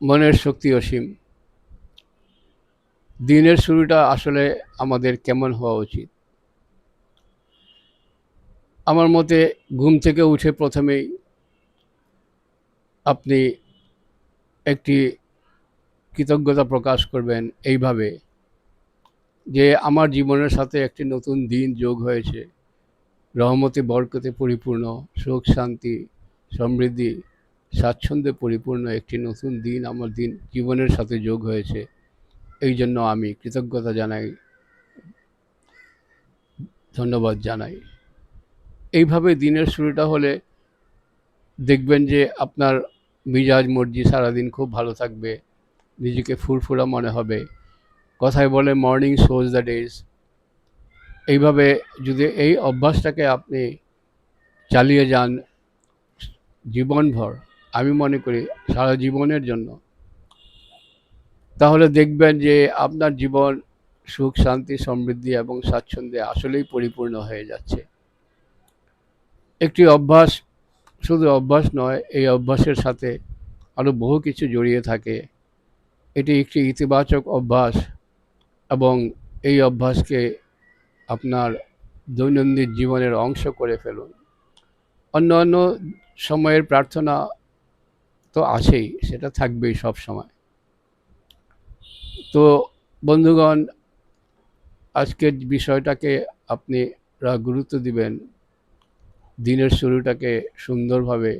মনের শক্তি অসীম। দিনের শুরুটা আসলে আমাদের কেমন হওয়া উচিত? আমার মতে ঘুম থেকে উঠে প্রথমেই আপনি একটি কৃতজ্ঞতা প্রকাশ করবেন এইভাবে যে, আমার জীবনের সাথে একটি নতুন দিন যোগ হয়েছে। রহমতে বরকতে পরিপূর্ণ, সুখ শান্তি সমৃদ্ধি স্বাচ্ছন্দ্যে পরিপূর্ণ একটি নতুন দিন আমার জীবনের সাথে যোগ হয়েছে। এই জন্য আমি কৃতজ্ঞতা জানাই, ধন্যবাদ জানাই। এইভাবে দিনের শুরুটা হলে দেখবেন যে আপনার মিজাজ মর্জি সারাদিন খুব ভালো থাকবে, নিজেকে ফুরফুরা মনে হবে। কথায় বলে মর্নিং শোজ দ্য ডেজ। এইভাবে যদি এই অভ্যাসটাকে আপনি চালিয়ে যান জীবনভর, আমি মনে করি সারা জীবনের জন্য, তাহলে দেখবেন যে আপনার জীবন সুখ শান্তি সমৃদ্ধি এবং স্বাচ্ছন্দ্যে আসলেই পরিপূর্ণ হয়ে যাচ্ছে। একটি অভ্যাস শুধু অভ্যাস নয়, এই অভ্যাসের সাথে আরও বহু কিছু জড়িয়ে থাকে। এটি একটি ইতিবাচক অভ্যাস এবং এই অভ্যাসকে আপনার দৈনন্দিন জীবনের অংশ করে ফেলুন। অন্য সময়ের প্রার্থনা তো আছেই, সেটা থাকবেই সব সময়। তো বন্ধুগণ, আজকের বিষয়টাকে আপনারা গুরুত্ব দিবেন। দিনের শুরুটাকে সুন্দরভাবে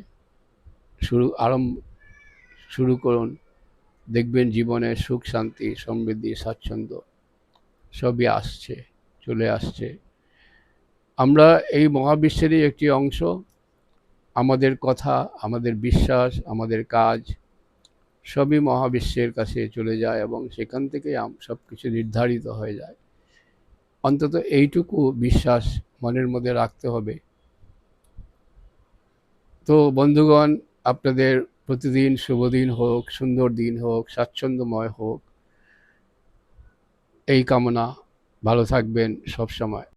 শুরু করুন। দেখবেন জীবনে সুখ শান্তি সমৃদ্ধি স্বাচ্ছন্দ্য সবই চলে আসছে। আমরা এই মহাবিশ্বেরই একটি অংশ। আমাদের কথা, আমাদের বিশ্বাস, আমাদের কাজ সবই মহাবিশ্বের কাছে চলে যায় এবং সেখান থেকেই সব কিছু নির্ধারিত হয়ে যায়। অন্তত এইটুকু বিশ্বাস মনের মধ্যে রাখতে হবে। তো বন্ধুগণ, আপনাদের প্রতিদিন শুভ দিন হোক, সুন্দর দিন হোক, স্বাচ্ছন্দ্যময় হোক, এই কামনা। ভালো থাকবেন সব সময়।